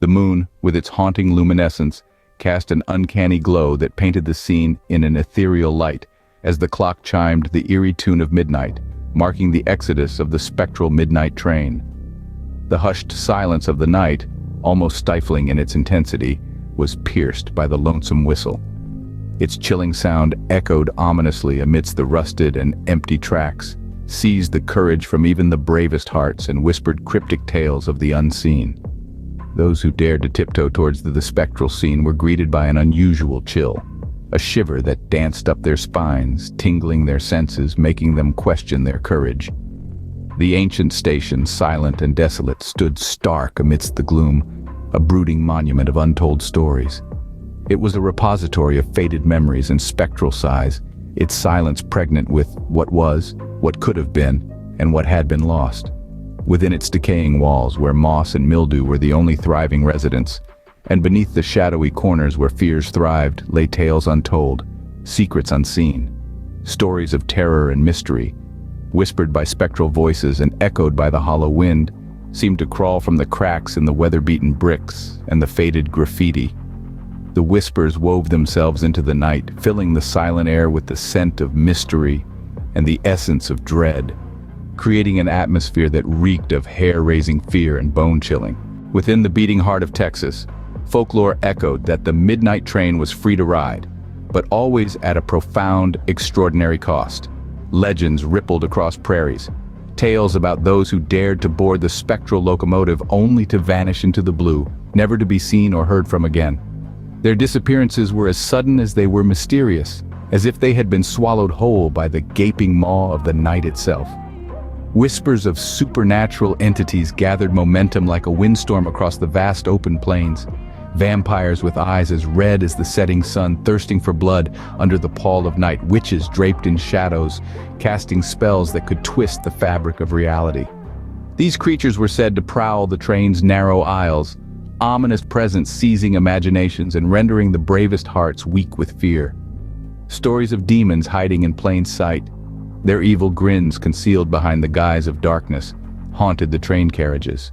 The moon, with its haunting luminescence, cast an uncanny glow that painted the scene in an ethereal light as the clock chimed the eerie tune of midnight, marking the exodus of the spectral midnight train. The hushed silence of the night, almost stifling in its intensity, was pierced by the lonesome whistle. Its chilling sound echoed ominously amidst the rusted and empty tracks, seized the courage from even the bravest hearts, and whispered cryptic tales of the unseen. Those who dared to tiptoe towards the spectral scene were greeted by an unusual chill, a shiver that danced up their spines, tingling their senses, making them question their courage. The ancient station, silent and desolate, stood stark amidst the gloom, a brooding monument of untold stories. It was a repository of faded memories and spectral sighs, its silence pregnant with what was, what could have been, and what had been lost. Within its decaying walls, where moss and mildew were the only thriving residents, and beneath the shadowy corners where fears thrived, lay tales untold, secrets unseen, stories of terror and mystery, whispered by spectral voices and echoed by the hollow wind, seemed to crawl from the cracks in the weather-beaten bricks and the faded graffiti. The whispers wove themselves into the night, filling the silent air with the scent of mystery and the essence of dread, creating an atmosphere that reeked of hair-raising fear and bone-chilling. Within the beating heart of Texas, folklore echoed that the midnight train was free to ride, but always at a profound, extraordinary cost. Legends rippled across prairies, tales about those who dared to board the spectral locomotive only to vanish into the blue, never to be seen or heard from again. Their disappearances were as sudden as they were mysterious, as if they had been swallowed whole by the gaping maw of the night itself. Whispers of supernatural entities gathered momentum like a windstorm across the vast open plains. Vampires with eyes as red as the setting sun, thirsting for blood under the pall of night. Witches draped in shadows, casting spells that could twist the fabric of reality. These creatures were said to prowl the train's narrow aisles, ominous presence seizing imaginations and rendering the bravest hearts weak with fear. Stories of demons hiding in plain sight, their evil grins concealed behind the guise of darkness, haunted the train carriages.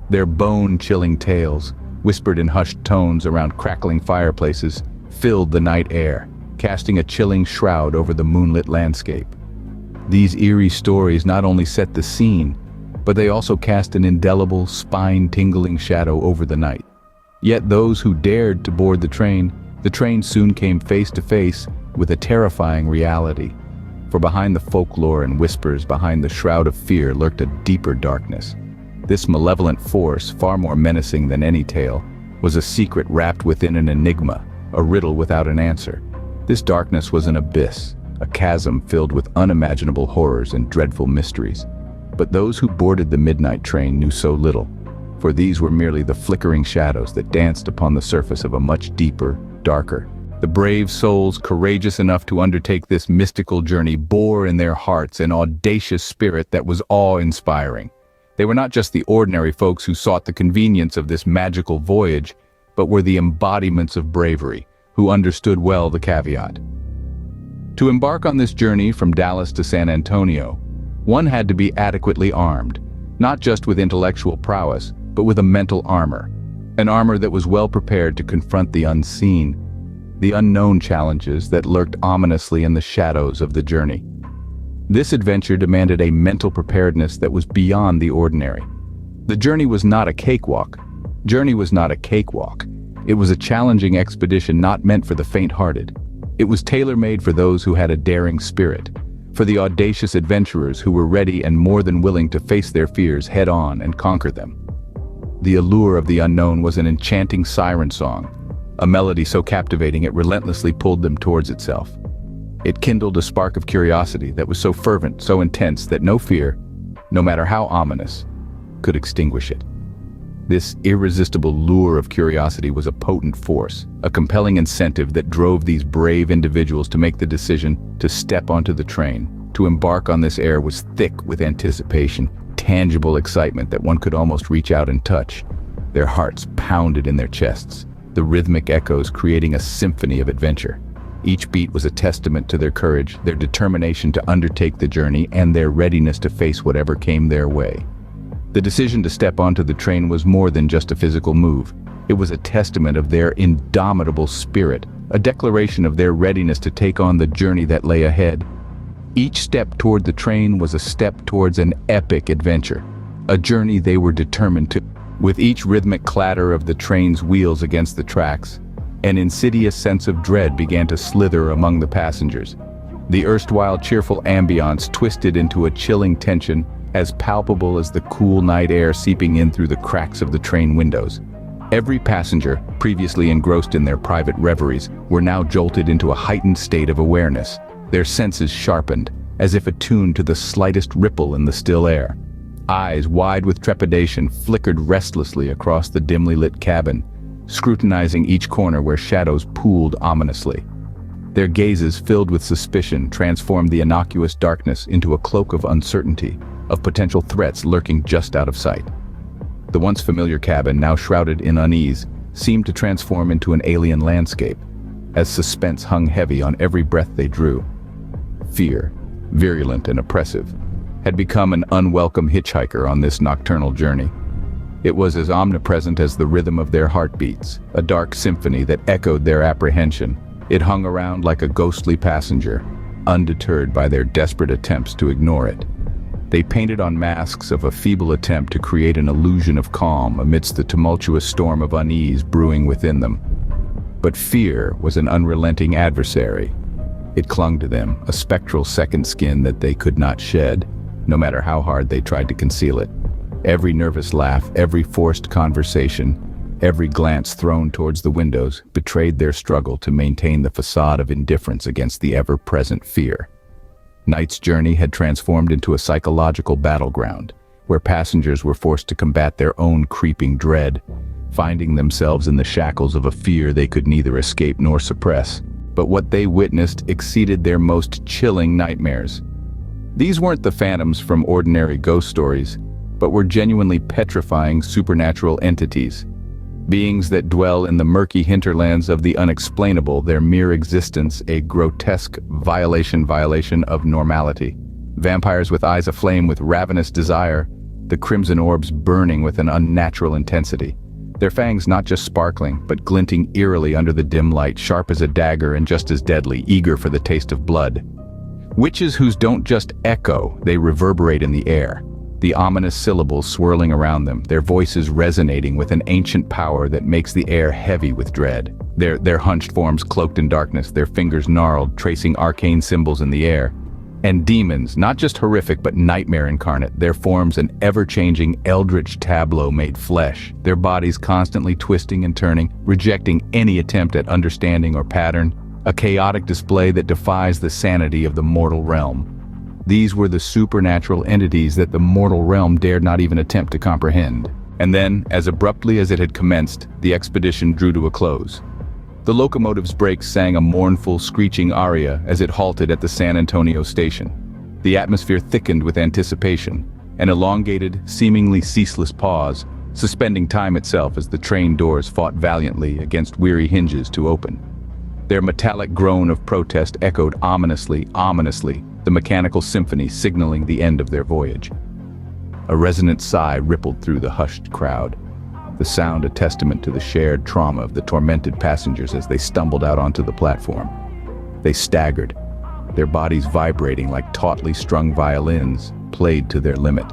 Their bone-chilling tales, whispered in hushed tones around crackling fireplaces, filled the night air, casting a chilling shroud over the moonlit landscape. These eerie stories not only set the scene, but they also cast an indelible, spine-tingling shadow over the night. Yet those who dared to board the train soon came face to face with a terrifying reality. For behind the folklore and whispers, behind the shroud of fear, lurked a deeper darkness. This malevolent force, far more menacing than any tale, was a secret wrapped within an enigma, a riddle without an answer. This darkness was an abyss, a chasm filled with unimaginable horrors and dreadful mysteries. But those who boarded the midnight train knew so little, for these were merely the flickering shadows that danced upon the surface of a much deeper, darker. The brave souls courageous enough to undertake this mystical journey bore in their hearts an audacious spirit that was awe-inspiring. They were not just the ordinary folks who sought the convenience of this magical voyage, but were the embodiments of bravery, who understood well the caveat. To embark on this journey from Dallas to San Antonio, one had to be adequately armed, not just with intellectual prowess, but with a mental armor, an armor that was well prepared to confront the unseen, the unknown challenges that lurked ominously in the shadows of the journey. This adventure demanded a mental preparedness that was beyond the ordinary. The journey was not a cakewalk. It was a challenging expedition not meant for the faint-hearted. It was tailor-made for those who had a daring spirit, for the audacious adventurers who were ready and more than willing to face their fears head-on and conquer them. The allure of the unknown was an enchanting siren song, a melody so captivating it relentlessly pulled them towards itself. It kindled a spark of curiosity that was so fervent, so intense that no fear, no matter how ominous, could extinguish it. This irresistible lure of curiosity was a potent force, a compelling incentive that drove these brave individuals to make the decision to step onto the train. To embark on this air was thick with anticipation, tangible excitement that one could almost reach out and touch. Their hearts pounded in their chests, the rhythmic echoes creating a symphony of adventure. Each beat was a testament to their courage, their determination to undertake the journey, and their readiness to face whatever came their way. The decision to step onto the train was more than just a physical move. It was a testament of their indomitable spirit, a declaration of their readiness to take on the journey that lay ahead. Each step toward the train was a step towards an epic adventure, a journey they were determined to. With each rhythmic clatter of the train's wheels against the tracks, an insidious sense of dread began to slither among the passengers. The erstwhile cheerful ambiance twisted into a chilling tension as palpable as the cool night air seeping in through the cracks of the train windows. Every passenger, previously engrossed in their private reveries, were now jolted into a heightened state of awareness, their senses sharpened, as if attuned to the slightest ripple in the still air. Eyes wide with trepidation flickered restlessly across the dimly lit cabin, scrutinizing each corner where shadows pooled ominously. Their gazes, filled with suspicion, transformed the innocuous darkness into a cloak of uncertainty, of potential threats lurking just out of sight. The once familiar cabin, now shrouded in unease, seemed to transform into an alien landscape, as suspense hung heavy on every breath they drew. Fear, virulent and oppressive, had become an unwelcome hitchhiker on this nocturnal journey. It was as omnipresent as the rhythm of their heartbeats, a dark symphony that echoed their apprehension. It hung around like a ghostly passenger, undeterred by their desperate attempts to ignore it. They painted on masks of a feeble attempt to create an illusion of calm amidst the tumultuous storm of unease brewing within them. But fear was an unrelenting adversary. It clung to them, a spectral second skin that they could not shed, no matter how hard they tried to conceal it. Every nervous laugh, every forced conversation, every glance thrown towards the windows betrayed their struggle to maintain the facade of indifference against the ever-present fear. Night's journey had transformed into a psychological battleground, where passengers were forced to combat their own creeping dread, finding themselves in the shackles of a fear they could neither escape nor suppress. But what they witnessed exceeded their most chilling nightmares. These weren't the phantoms from ordinary ghost stories, but were genuinely petrifying supernatural entities. Beings that dwell in the murky hinterlands of the unexplainable, their mere existence a grotesque violation of normality. Vampires with eyes aflame with ravenous desire, the crimson orbs burning with an unnatural intensity. Their fangs not just sparkling, but glinting eerily under the dim light, sharp as a dagger and just as deadly, eager for the taste of blood. Witches whose don't just echo, they reverberate in the air, the ominous syllables swirling around them, their voices resonating with an ancient power that makes the air heavy with dread. Their hunched forms cloaked in darkness, their fingers gnarled, tracing arcane symbols in the air. And demons, not just horrific but nightmare incarnate, their forms an ever-changing eldritch tableau made flesh, their bodies constantly twisting and turning, rejecting any attempt at understanding or pattern, a chaotic display that defies the sanity of the mortal realm. These were the supernatural entities that the mortal realm dared not even attempt to comprehend. And then, as abruptly as it had commenced, the expedition drew to a close. The locomotive's brakes sang a mournful, screeching aria as it halted at the San Antonio station. The atmosphere thickened with anticipation, an elongated, seemingly ceaseless pause, suspending time itself as the train doors fought valiantly against weary hinges to open. Their metallic groan of protest echoed ominously, the mechanical symphony signaling the end of their voyage. A resonant sigh rippled through the hushed crowd, the sound a testament to the shared trauma of the tormented passengers as they stumbled out onto the platform. They staggered, their bodies vibrating like tautly strung violins, played to their limit.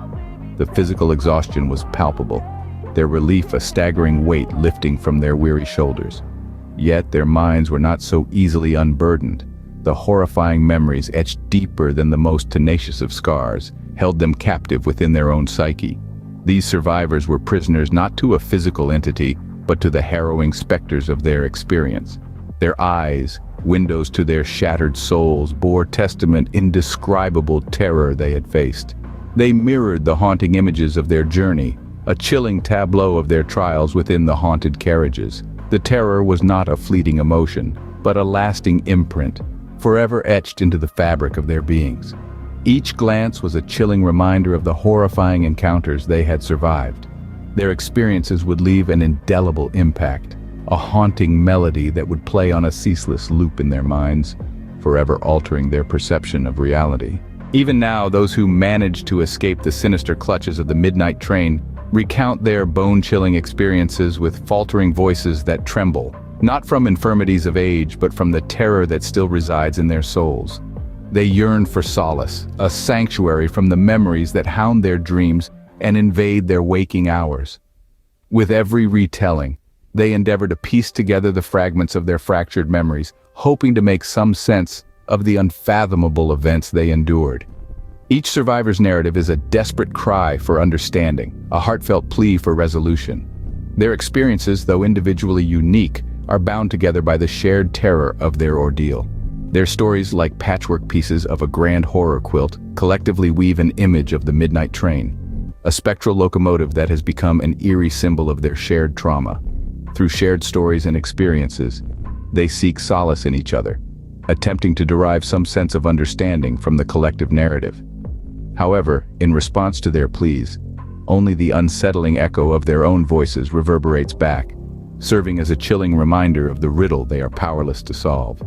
The physical exhaustion was palpable, their relief a staggering weight lifting from their weary shoulders. Yet their minds were not so easily unburdened. The horrifying memories, etched deeper than the most tenacious of scars, held them captive within their own psyche. These survivors were prisoners not to a physical entity, but to the harrowing specters of their experience. Their eyes, windows to their shattered souls, bore testament indescribable terror they had faced. They mirrored the haunting images of their journey, a chilling tableau of their trials within the haunted carriages. The terror was not a fleeting emotion, but a lasting imprint, forever etched into the fabric of their beings. Each glance was a chilling reminder of the horrifying encounters they had survived. Their experiences would leave an indelible impact, a haunting melody that would play on a ceaseless loop in their minds, forever altering their perception of reality. Even now, those who managed to escape the sinister clutches of the midnight train recount their bone-chilling experiences with faltering voices that tremble, not from infirmities of age, but from the terror that still resides in their souls. They yearn for solace, a sanctuary from the memories that hound their dreams and invade their waking hours. With every retelling, they endeavor to piece together the fragments of their fractured memories, hoping to make some sense of the unfathomable events they endured. Each survivor's narrative is a desperate cry for understanding, a heartfelt plea for resolution. Their experiences, though individually unique, are bound together by the shared terror of their ordeal. Their stories, like patchwork pieces of a grand horror quilt, collectively weave an image of the midnight train, a spectral locomotive that has become an eerie symbol of their shared trauma. Through shared stories and experiences, they seek solace in each other, attempting to derive some sense of understanding from the collective narrative. However, in response to their pleas, only the unsettling echo of their own voices reverberates back, serving as a chilling reminder of the riddle they are powerless to solve.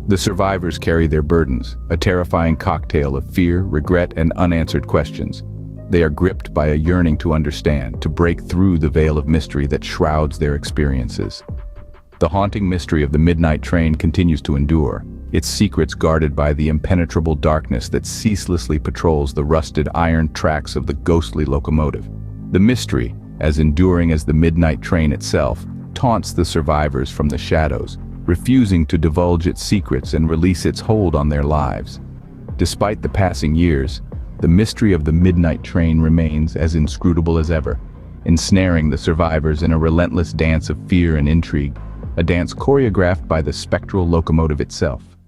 The survivors carry their burdens, a terrifying cocktail of fear, regret, and unanswered questions. They are gripped by a yearning to understand, to break through the veil of mystery that shrouds their experiences. The haunting mystery of the midnight train continues to endure, its secrets guarded by the impenetrable darkness that ceaselessly patrols the rusted iron tracks of the ghostly locomotive. The mystery, as enduring as the midnight train itself, taunts the survivors from the shadows, refusing to divulge its secrets and release its hold on their lives. Despite the passing years, the mystery of the midnight train remains as inscrutable as ever, ensnaring the survivors in a relentless dance of fear and intrigue, a dance choreographed by the spectral locomotive itself.